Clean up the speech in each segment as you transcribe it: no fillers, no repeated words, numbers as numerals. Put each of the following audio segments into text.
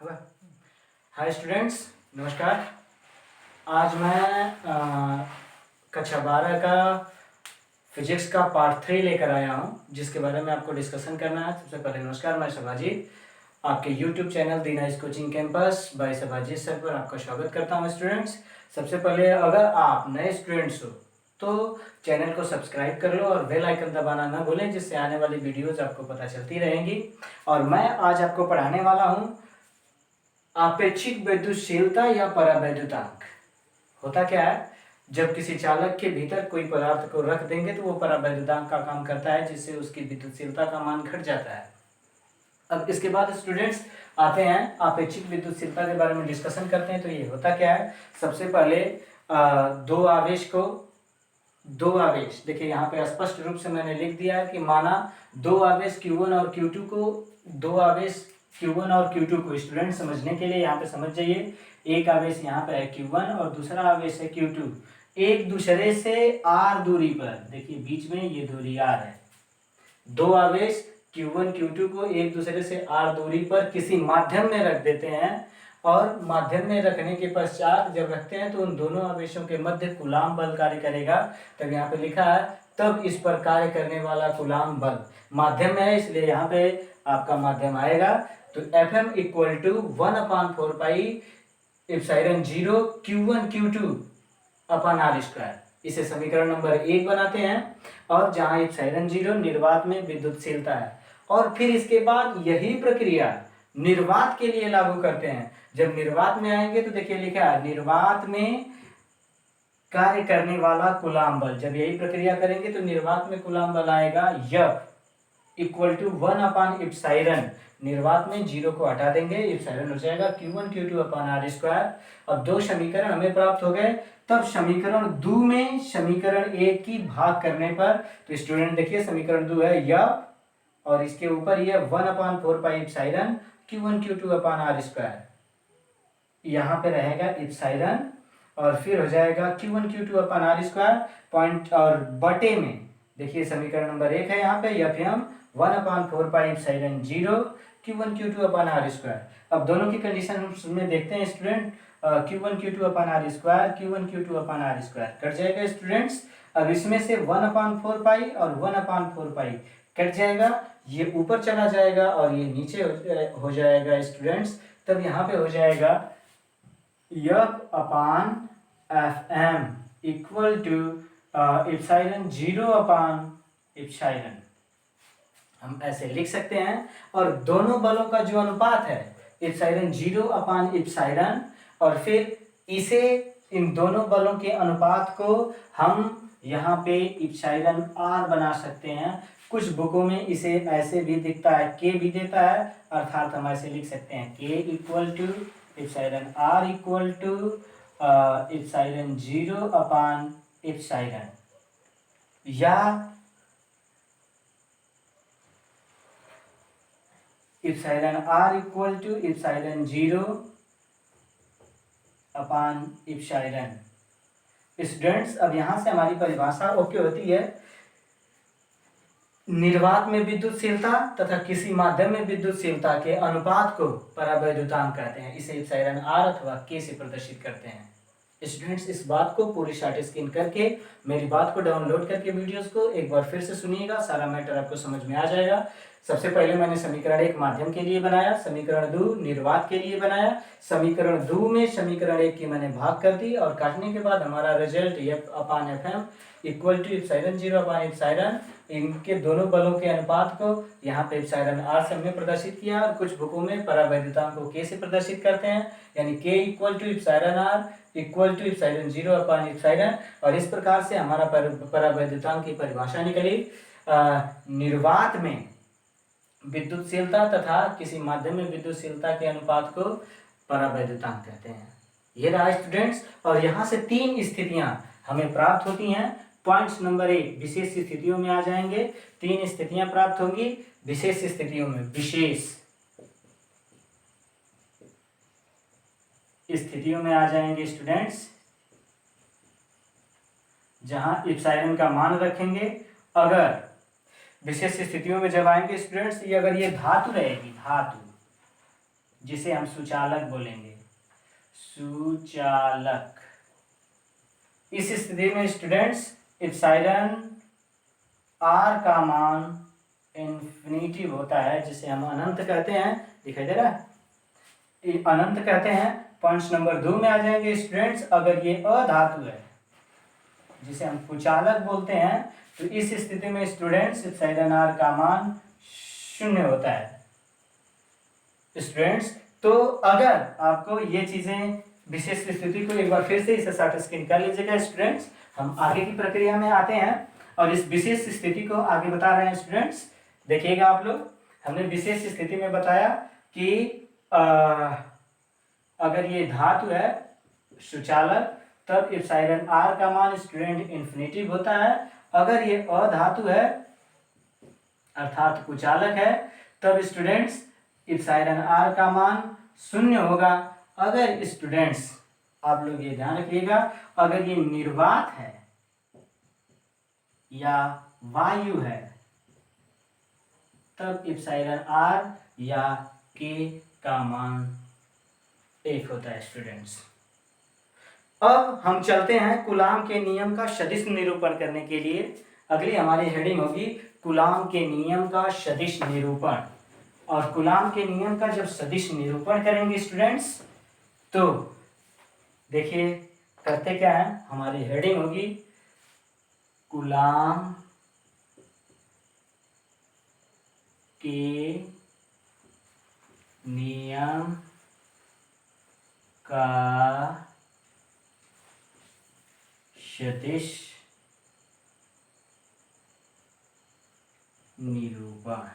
है। Hi students, नमस्कार। आज मैं कक्षा 12 का फिजिक्स का पार्ट 3 लेकर आया हूँ, जिसके बारे में आपको डिस्कशन करना है। सबसे पहले नमस्कार, मैं सभाजीत आपके YouTube channel the nice coaching campus by Sabhajeet sir पर आपका स्वागत करता हूँ। स्टूडेंट्स, सबसे पहले अगर आप नए स्टूडेंट्स हो तो चैनल को सब्सक्राइब कर लो और बेल आइकन दबाना ना भूलें, जिससे आने वाली वीडियोज आपको पता चलती रहेंगी। और मैं आज आपको पढ़ाने वाला हूँ आपेक्षिक विद्युतशीलता या परावैद्युतांक। होता क्या है, जब किसी चालक के भीतर कोई पदार्थ को रख देंगे तो वो परावैद्युतांक का काम करता है, जिससे उसकी विद्युतशीलता का मान घट जाता है। अब इसके बाद स्टूडेंट्स आते हैं आपेक्षिक विद्युतशीलता के बारे में डिस्कशन करते हैं। तो ये होता क्या है, सबसे पहले दो आवेश देखिए, यहाँ पे स्पष्ट रूप से मैंने लिख दिया है कि माना दो आवेश Q1 और Q2 को, दो आवेश Q1 और Q2 को स्टूडेंट समझने के लिए यहाँ पे समझ जाइए। एक आवेश यहाँ पे है Q1 और दूसरा आवेश है Q2। एक दूसरे से R दूरी पर, देखिए बीच में ये दूरी R है। दो आवेश Q1 Q2 को एक दूसरे से R दूरी पर किसी माध्यम में रख देते हैं, और माध्यम में रखने के पश्चात जब रखते हैं तो उन दोनों आवेशों के मध्य कूलाम बल कार्य करेगा। तब यहाँ पे लिखा है तब इस पर कार्य करने वाला कूलाम बल। माध्यम में है इसलिए यहाँ पे आपका माध्यम आएगा। तो Fm equal to 1/4 pi epsilon 0 Q1 Q2 upon R square. इसे समीकरण नंबर 1 बनाते हैं, और जहां एप्सिलॉन 0 निर्वात में विद्युतशीलता है। और फिर इसके बाद यही प्रक्रिया निर्वात के लिए लागू करते हैं। जब निर्वात में आएंगे तो देखिए लिखा है निर्वात में कार्य करने वाला कूलाम बल। जब यही प्रक्रिया करेंगे तो निर्वात में कूलाम बल आएगा F इक्वल टू 1/एप्सिलॉन। निर्वात में 0 को हटा देंगे, एप्सिलॉन हो जाएगा Q1 Q2 upon R square. अब दो समीकरण हमें प्राप्त हो गए। तब समीकरण 2 में समीकरण 1 की भाग करने पर, तो स्टूडेंट देखिए समीकरण 2 है F और इसके ऊपर ये 1/4 pi epsilon Q1 Q2 upon R square. यहाँ पे रहेगा एप्सिलॉन और फिर हो जाएगा Q1 Q2 upon R square point, और बटे में देखिए समीकरण नंबर 1 है यहाँ पे Fm 1/4 pi epsilon 0 Q1 Q2 upon R square. अब दोनों की कंडीशन में देखते हैं student. Q1 Q2 upon R square, Q1 Q2 upon R square cut जाएगा स्टूडेंट्स। अब इसमें से 1/4 पाई और 1/4 पाई कट जाएगा, ये ऊपर चला जाएगा और ये नीचे हो जाएगा स्टूडेंट्स। तब यहाँ पे हो जाएगा F/Fm इक्वल टू एप्सिलॉन 0/एप्सिलॉन। हम ऐसे लिख सकते हैं। और दोनों बलों का जो अनुपात है एप्सिलॉन 0/एप्सिलॉन, और फिर इसे इन दोनों बलों के अनुपात को हम यहाँ पे एप्सिलॉन R बना सकते हैं। कुछ बुकों में इसे ऐसे भी दिखता है, K भी देता है, अर्थात हम ऐसे लिख सकते हैं K equal to epsilon R equal to epsilon 0/एप्सिलॉन, या epsilon R equal to epsilon 0/एप्सिलॉन। स्टूडेंट्स, अब यहां से हमारी परिभाषा ओके होती है। निर्वात में विद्युतशीलता तथा किसी माध्यम में विद्युतशीलता के अनुपात को परावैद्युतांक कहते हैं। इसे एप्सिलॉन R अथवा K से प्रदर्शित करते हैं। स्टूडेंट्स, इस बात को पूरी शॉर्ट स्क्रीन करके मेरी बात को डाउनलोड करके वीडियोस को एक बार फिर से सुनिएगा, सारा मैटर आपको समझ में आ जाएगा। सबसे पहले मैंने समीकरण 1 माध्यम के लिए बनाया, समीकरण 2 निर्वात के लिए बनाया। समीकरण 2 में समीकरण 1 की मैंने भाग कर दी, और काटने के बाद हमारा result F/Fm equal to epsilon 0/एप्सिलॉन। इनके दोनों बलों के अनुपात को यहाँ पे एप्सिलॉन R से हमने प्रदर्शित किया, और कुछ बुकों में परावैद्युतांक को K से प्रदर्शित करते हैं, यानी K equal to epsilon R equal to epsilon 0/एप्सिलॉन। और इस प्रकार से हमारा परावैद्युतांक की परिभाषा निकली। निर्वात में विद्युतशीलता तथा किसी माध्यम में विद्युतशीलता के अनुपात को परावैद्युतांक कहते हैं। ये रहा स्टूडेंट्स, और यहाँ से 3 स्थितियां हमें प्राप्त होती हैं। पॉइंट्स नंबर 1 विशेष स्थितियों में आ जाएंगे। 3 स्थितियां प्राप्त होंगी विशेष स्थितियों में। विशेष स्थितियों में आ जाएंगे स्टूडेंट्स, जहां एप्सिलॉन का मान रखेंगे। अगर विशेष स्थितियों में जब आएंगे स्टूडेंट्स, ये अगर ये धातु रहेगी, धातु जिसे हम सुचालक बोलेंगे, सुचालक। इस स्थिति में स्टूडेंट्स इप्सिलॉन आर का मान इन्फिनिटी होता है, जिसे हम अनंत कहते हैं। दिखाई दे रहा है, अनंत कहते हैं। पॉइंट्स नंबर 2 में आ जाएंगे स्टूडेंट्स, अगर ये अधातु है जिसे हम कुचालक बोलते हैं, तो इस स्थिति में स्टूडेंट्स इप्सिलॉन आर का मान 0 होता है स्टूडेंट्स। तो अगर आपको ये चीजें, विशेष स्थिति को एक बार फिर से इसे शॉर्ट स्क्रीन कर लीजिएगा स्टूडेंट्स। हम आगे की प्रक्रिया में आते हैं और इस विशेष स्थिति को आगे बता रहे हैं स्टूडेंट्स। देखिएगा आप लोग, हमने विशेष स्थिति में बताया कि अगर ये धातु है सुचालक, तब इप्सिलॉन आर का मान स्टूडेंट इन्फिनिटी होता है। अगर ये अधातु है अर्थात कुचालक है, तब स्टूडेंट्स इप्सिलॉन आर का मान 0 होगा। अगर स्टूडेंट्स आप लोग ये ध्यान रखिएगा, अगर ये निर्वात है या वायु है, तब इप्सिलॉन आर या के का मान 1 होता है स्टूडेंट्स। अब हम चलते हैं कूलाम के नियम का सदिश निरूपण करने के लिए। अगली हमारी हेडिंग होगी कूलाम के नियम का सदिश निरूपण। और कूलाम के नियम का जब सदिश निरूपण करेंगे स्टूडेंट्स, तो देखिए करते क्या है, हमारी हेडिंग होगी कूलाम के नियम का सदिश निरूपण।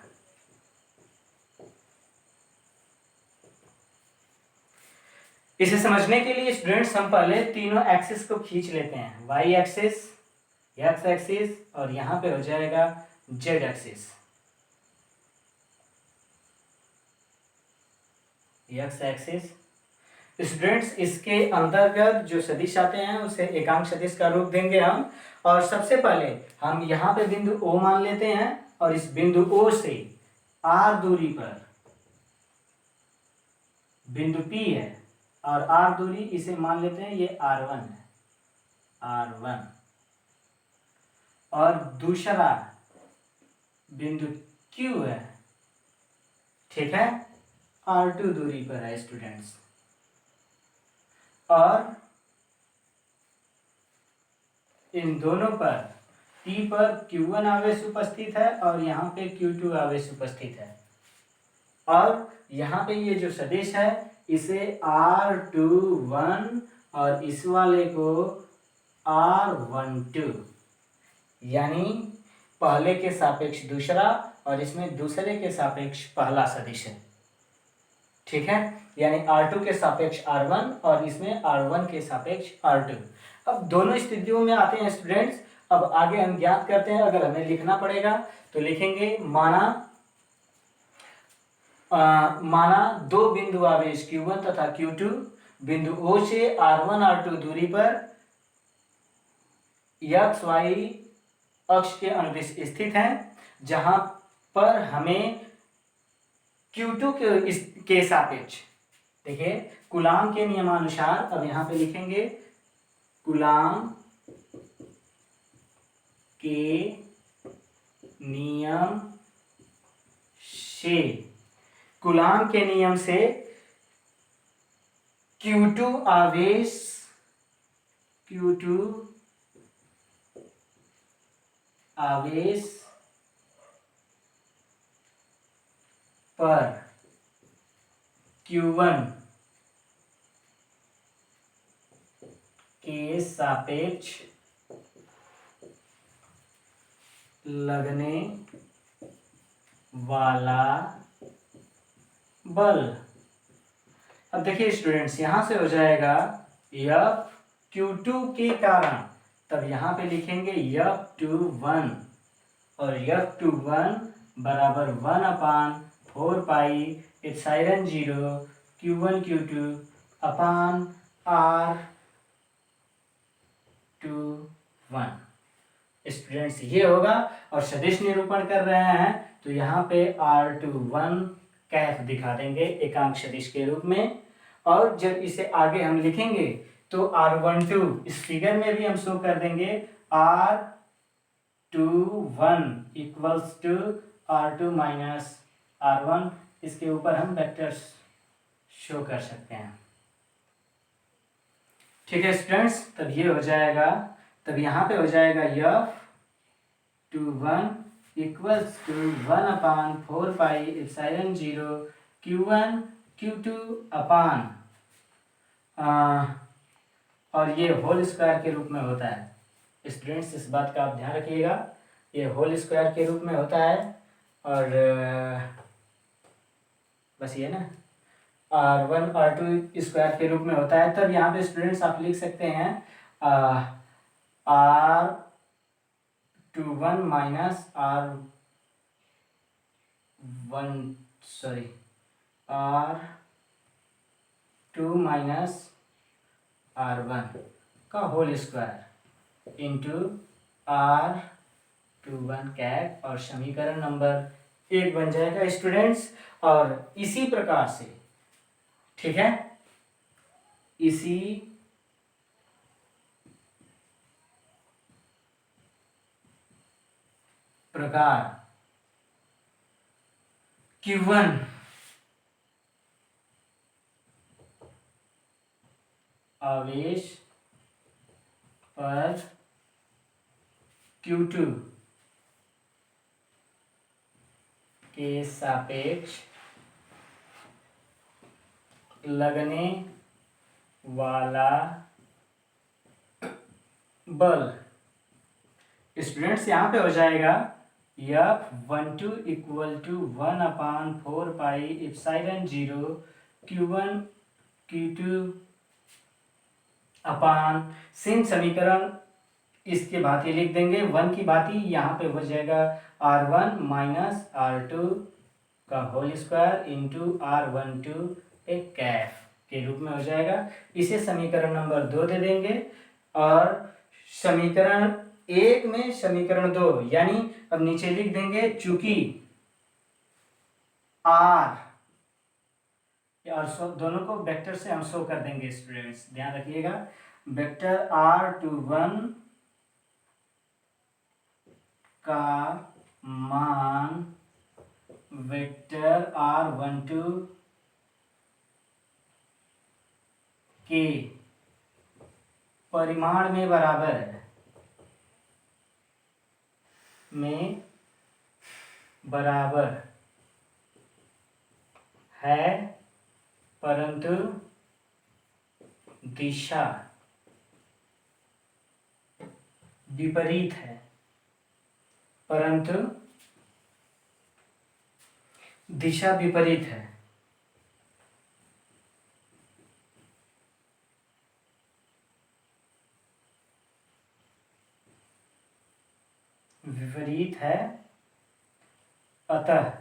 इसे समझने के लिए स्टूडेंट्स हम पहले तीनों एक्सिस को खींच लेते हैं, वाई एक्सिस, एक्स एक्सिस और यहां पे हो जाएगा Z axis. X axis students, इसके अंतर्गत जो सदिश आते हैं उसे एकांक सदिश का रूप देंगे हम। और सबसे पहले हम यहाँ पे बिंदु O मान लेते हैं और इस बिंदु O से R दूरी पर बिंदु P है और R दूरी इसे मान लेते हैं ये R1 है, R1। और दूसरा बिंदु Q है, ठीक है, R2 दूरी पर है स्टूडेंट्स। और इन दोनों पर P पर Q1 आवेश उपस्थित है और यहाँ पे Q2 आवेश उपस्थित है। और यहाँ पे ये जो सदिश है इसे R21 और इस वाले को R12, यानी पहले के सापेक्ष दूसरा और इसमें दूसरे के सापेक्ष पहला सदिश है, ठीक है। यानी R2 के सापेक्ष R1 और इसमें R1 के सापेक्ष R2। अब दोनों स्थितियों में आते हैं स्टूडेंट्स। अब आगे हम ज्ञात करते हैं, अगर हमें लिखना पड़ेगा तो लिखेंगे माना दो बिंदु आवेश Q1 तथा Q2 बिंदु O से R1 R2 दूरी पर x y अक्ष के अनुदिश स्थित हैं, जहां पर हमें Q2 के सापेक्ष, देखिए कूलाम के नियमानुसार, अब यहां पे लिखेंगे कूलाम के नियम से, कूलाम के नियम से Q2 आवेश पर Q1 के सापेक्ष लगने वाला बल। अब देखिए स्टूडेंट्स, यहां से हो जाएगा F Q2 के कारण, तब यहां पे लिखेंगे F21 और F21 बराबर 1/4 पाई एप्सिलॉन 0 Q1 Q2 अपान R21 स्टूडेंट्स ये होगा। और सदिश निरूपण कर रहे हैं तो यहाँ पे R21 कैफ दिखा देंगे एकांक सदिश के रूप में। और जब इसे आगे हम लिखेंगे तो R12 इस फिगर में भी हम शो कर देंगे R21 equals to R2 minus R1। इसके ऊपर हम वेक्टर्स शो कर सकते हैं। ठीक है स्टूडेंट्स, तब ये हो जाएगा, तब यहाँ पे हो जाएगा F21 equals to 1/4 pi epsilon 0 Q1 Q2 upon और ये होल स्क्वायर के रूप में होता है। स्टूडेंट्स इस बात का आप ध्यान रखिएगा, ये होल स्क्वायर के रूप में होता है। और बस ये ना R1 R2 स्क्वायर के रूप में होता है। तब यहाँ पे स्टूडेंट्स आप लिख सकते हैं R21 minus R2 minus R1 का whole square into R21 cap, और समीकरण नंबर 1 बन जाएगा स्टूडेंट्स। और इसी प्रकार से, ठीक है, इसी प्रकार Q1 आवेश पर Q2 के सापेक्ष लगने वाला बल। स्टूडेंट्स यहाँ पे हो जाएगा F12 equal to 1/4 pi epsilon 0 Q1 Q2 upon same समीकरण इसके भांति लिख देंगे। 1 की भांति यहाँ पे हो जाएगा R1 माइनस R2 का होल स्क्वायर इंटू R12 एक कैफ के रूप में हो जाएगा। इसे समीकरण नंबर 2 दे देंगे। और समीकरण 1 में समीकरण 2 यानी अब नीचे लिख देंगे, चूंकि R और दोनों को वेक्टर से हम शो कर देंगे। स्टूडेंट्स ध्यान रखिएगा, वेक्टर R21 का मान वेक्टर R12 के परिमाण में बराबर है, परंतु दिशा विपरीत है, परंतु दिशा विपरीत है। विपरीत है। अतः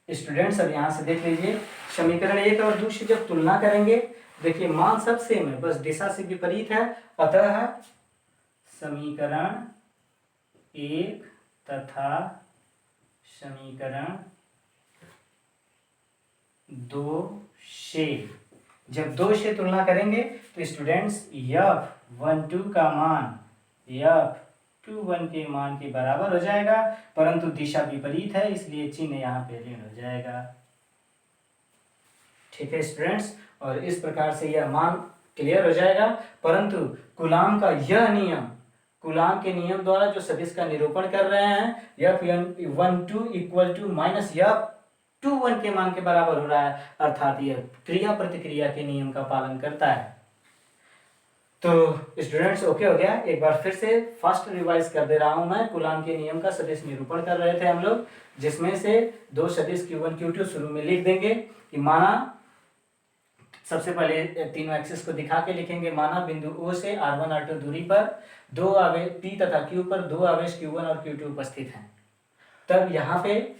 स्टूडेंट्स अब यहां से देख लीजिए, समीकरण 1 और 2 से जब तुलना करेंगे, देखिए मान सब सेम है, बस दिशा से विपरीत है। अतः समीकरण 1 तथा समीकरण 2 से जब 2 से तुलना करेंगे तो स्टूडेंट्स F12 का मान F21 के मान के बराबर हो जाएगा, परंतु दिशा विपरीत है, इसलिए चिन्ह यहाँ पे ऋण हो जाएगा। ठीक है स्टूडेंट्स, और इस प्रकार से यह मान क्लियर हो जाएगा। परंतु कूलाम का यह नियम, कूलाम के नियम द्वारा जो सदिश का निरूपण कर रहे हैं, F12 equal to minus F21 के मान के बराबर हो रहा है, अर्थात यह क्रिया प्रतिक्रिया के नियम का पालन करता है। तो स्टूडेंट्स ओके हो गया। एक बार फिर से फर्स्ट रिवाइज कर दे रहा हूं मैं। कूलाम के नियम का सदिश निरूपण कर रहे थे हम लोग, जिसमें से दो सदिश Q1 Q2 शुरू में लिख देंगे कि माना, सबसे पहले तीनों एक्सिस को दिखा के लिखेंगे। माना बिंदु O से R1 R2 दूरी पर दो आवेश P तथा Q पर दो आवेश Q1 और Q2 उपस्थित हैं। तब यहाँ पे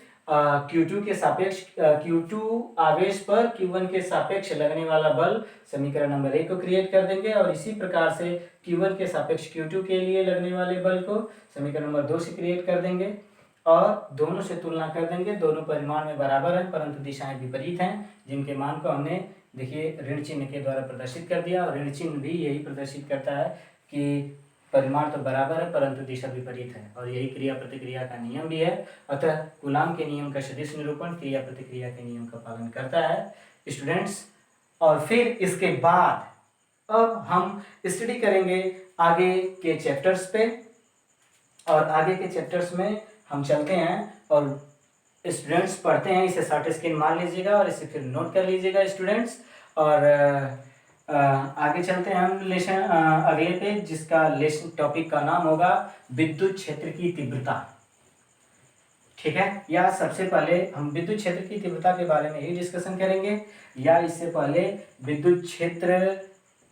Q2 के सापेक्ष Q2 आवेश पर Q1 के सापेक्ष लगने वाला बल समीकरण नंबर 1 को क्रिएट कर देंगे, और इसी प्रकार से Q1 के सापेक्ष Q2 के लिए लगने वाले बल को समीकरण नंबर 2 से क्रिएट कर देंगे। और दोनों से तुलना कर देंगे, दोनों परिमाण में बराबर हैं परंतु दिशाएं विपरीत हैं, जिनके मान को हमने देखिए ऋण चिन्ह के द्वारा प्रदर्शित कर दिया। और ऋण चिन्ह भी यही प्रदर्शित करता है कि परिमाण तो बराबर है परंतु दिशा विपरीत है, और यही क्रिया प्रतिक्रिया का नियम भी है। अतः कूलाम के नियम का सदिश निरूपण क्रिया प्रतिक्रिया के नियम का पालन करता है स्टूडेंट्स। और फिर इसके बाद अब हम स्टडी करेंगे आगे के चैप्टर्स पे, और आगे के चैप्टर्स में हम चलते हैं और स्टूडेंट्स पढ़ते हैं। इसे शॉर्ट स्क्रीन मार लीजिएगा और इसे फिर नोट कर लीजिएगा स्टूडेंट्स। और आगे चलते हैं हम लेसन अगले पे, जिसका लेसन टॉपिक का नाम होगा विद्युत क्षेत्र की तीव्रता। ठीक है, या सबसे पहले हम विद्युत क्षेत्र की तीव्रता के बारे में ही डिस्कशन करेंगे, या इससे पहले विद्युत क्षेत्र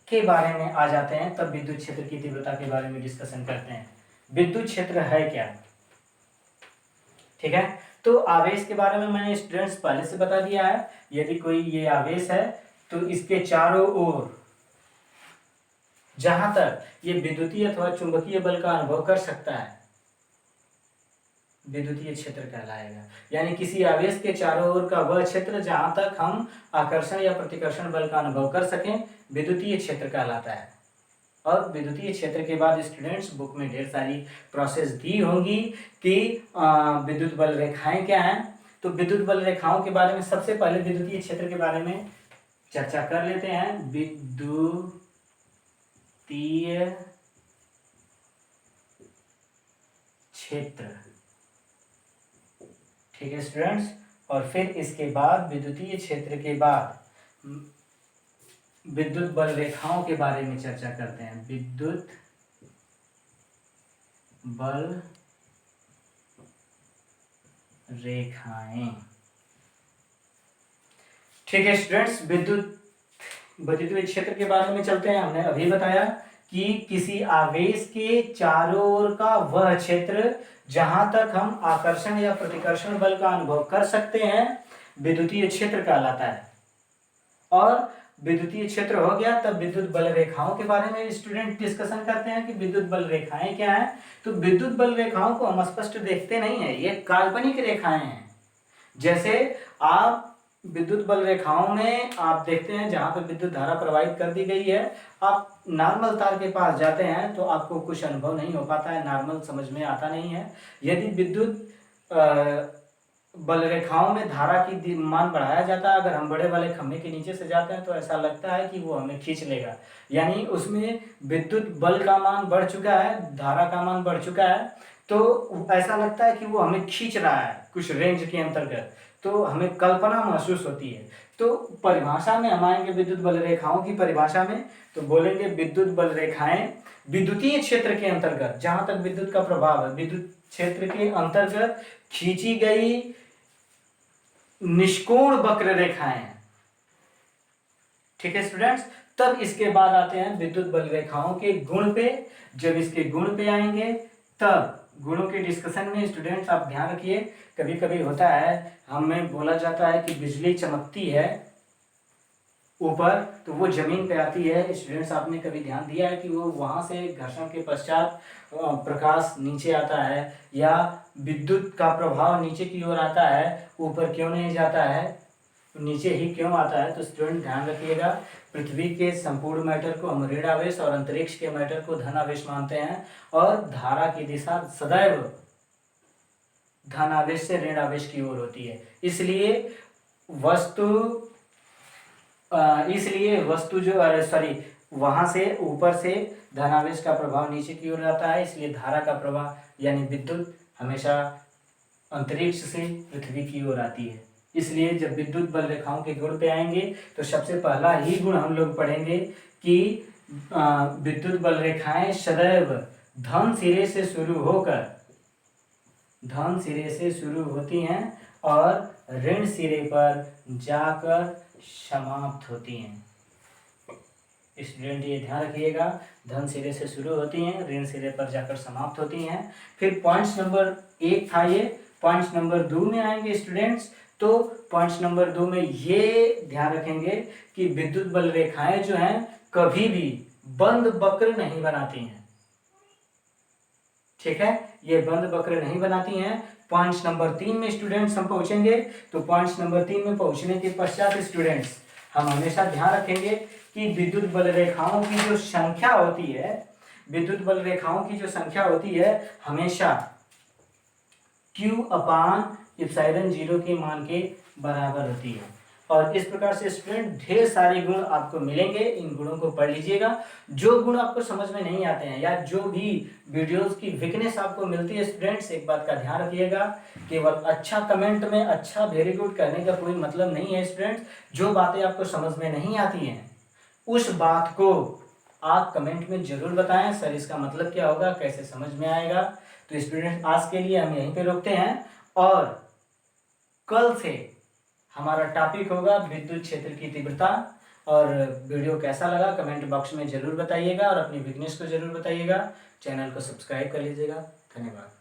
के बारे में आ जाते हैं तब विद्युत क्षेत्र की तीव्रता के बारे में डिस्कशन करते हैं। विद्युत क्षेत्र है क्या? ठीक है, तो आवेश के बारे में मैंने स्टूडेंट्स पहले से बता दिया है। यदि कोई ये आवेश है तो इसके चारों ओर जहां तक ये विद्युतीय अथवा चुंबकीय बल का अनुभव कर सकता है विद्युतीय क्षेत्र कहलाएगा। यानी किसी आवेश के चारों ओर का वह क्षेत्र जहां तक हम आकर्षण या प्रतिकर्षण बल का अनुभव कर सकें विद्युतीय क्षेत्र कहलाता है। और विद्युतीय क्षेत्र के बाद स्टूडेंट्स बुक में ढेर सारी प्रोसेस दी होंगी कि विद्युत बल रेखाएं क्या हैं। तो विद्युत बल रेखाओं के बारे में सबसे पहले विद्युतीय क्षेत्र के बारे में चर्चा कर लेते हैं। विद्युतीय क्षेत्र, ठीक है स्टूडेंट्स। और फिर इसके बाद विद्युतीय क्षेत्र के बाद विद्युत बल रेखाओं के बारे में चर्चा करते हैं। विद्युत बल रेखाएं, ठीक है स्टूडेंट्स। विद्युतीय क्षेत्र के बारे में चलते हैं। हमने अभी बताया कि किसी आवेश के चारों ओर का वह क्षेत्र जहां तक हम आकर्षण या प्रतिकर्षण बल का अनुभव कर सकते हैं विद्युतीय क्षेत्र कहलाता है। और विद्युतीय क्षेत्र हो गया तब विद्युत बल रेखाओं के बारे में स्टूडेंट डिस्कशन करते हैं कि विद्युत बल रेखाएं क्या हैं। तो विद्युत बल रेखाओं को हम स्पष्ट देखते नहीं है, ये काल्पनिक रेखाएं हैं। जैसे आप विद्युत बल रेखाओं में आप देखते हैं जहां पर विद्युत धारा प्रवाहित कर दी गई है, आप नॉर्मल तार के पास जाते हैं तो आपको कुछ अनुभव नहीं हो पाता है, नॉर्मल समझ में आता नहीं है। यदि विद्युत बल रेखाओं में धारा की मान बढ़ाया जाता है, अगर हम बड़े वाले खंभे के नीचे से जाते हैं तो ऐसा लगता है कि वो हमें खींच लेगा। यानी उसमें विद्युत बल का मान बढ़ चुका है, धारा का मान बढ़ चुका है, तो ऐसा लगता है कि वो हमें खींच रहा है कुछ रेंज के अंतर्गत, तो हमें कल्पना महसूस होती है। तो परिभाषा में हम आएंगे विद्युत बल रेखाओं की परिभाषा में, तो बोलेंगे विद्युत बल रेखाएं विद्युतीय क्षेत्र के अंतर्गत जहां तक विद्युत का प्रभाव है विद्युत क्षेत्र के अंतर्गत खींची गई निष्कोण वक्र रेखाएं। ठीक है स्टूडेंट्स। तब इसके बाद आते हैं विद्युत बल रेखाओं के गुण पे। जब इसके गुण पे आएंगे तब गुणों के डिस्कशन में स्टूडेंट्स आप ध्यान रखिए, कभी कभी होता है हमें बोला जाता है कि बिजली चमकती है ऊपर तो वो जमीन पे आती है। स्टूडेंट्स आपने कभी ध्यान दिया है कि वो वहां से घर्षण के पश्चात प्रकाश नीचे आता है, या विद्युत का प्रभाव नीचे की ओर आता है, ऊपर क्यों नहीं जाता है, नीचे ही क्यों आता है? तो स्टूडेंट ध्यान रखिएगा, पृथ्वी के संपूर्ण मैटर को हम ऋण आवेश और अंतरिक्ष के मैटर को धन आवेश मानते हैं, और धारा की दिशा सदैव धन आवेश से ऋण आवेश की ओर होती है। इसलिए वस्तु जो वहां से ऊपर से धनावेश का प्रभाव नीचे की ओर आता है, इसलिए धारा का प्रवाह यानी विद्युत हमेशा अंतरिक्ष से पृथ्वी की ओर आती है। इसलिए जब विद्युत बल रेखाओं के गुण पे आएंगे तो सबसे पहला ही गुण हम लोग पढ़ेंगे कि विद्युत बल रेखाएं सदैव धन सिरे से शुरू होती हैं और ऋण सिरे पर जाकर समाप्त होती हैं। स्टूडेंट ये ध्यान रखिएगा, धन सिरे से शुरू होती हैं, ऋण सिरे पर जाकर समाप्त होती हैं। फिर पॉइंट नंबर 1 था ये। पॉइंट नंबर 2 में आएंगे स्टूडेंट्स, तो पॉइंट नंबर 2 में ये ध्यान रखेंगे कि विद्युत बल रेखाएं जो हैं कभी भी बंद वक्र नहीं बनाती हैं। ठीक है, ये बंद वक्र नहीं बनाती हैं। पॉइंट्स नंबर 3 में स्टूडेंट्स हम पहुंचेंगे। तो पॉइंट्स नंबर 3 में पहुंचने के पश्चात स्टूडेंट्स हम हमेशा ध्यान रखेंगे कि विद्युत बल रेखाओं की जो संख्या होती है, विद्युत बल रेखाओं की जो संख्या होती है हमेशा Q/ε0 के मान के बराबर होती है। और इस प्रकार से स्टूडेंट ढेर सारे गुण आपको मिलेंगे, इन गुणों को पढ़ लीजिएगा। जो गुण आपको समझ में नहीं आते हैं या जो भी वीडियोस की वीकनेस आपको मिलती है स्टूडेंट्स, एक बात का ध्यान रखिएगा, केवल अच्छा कमेंट में अच्छा वेरी गुड करने का कोई मतलब नहीं है स्टूडेंट्स। जो बातें आपको समझ में नहीं आती हैं उस बात को आप कमेंट में जरूर बताएं, सर इसका मतलब क्या होगा, कैसे समझ में आएगा। तो स्टूडेंट आज के लिए हम यहीं पे रोकते हैं और कल से हमारा टॉपिक होगा विद्युत क्षेत्र की तीव्रता। और वीडियो कैसा लगा कमेंट बॉक्स में जरूर बताइएगा और अपनी वीकनेस को जरूर बताइएगा। चैनल को सब्सक्राइब कर लीजिएगा। धन्यवाद।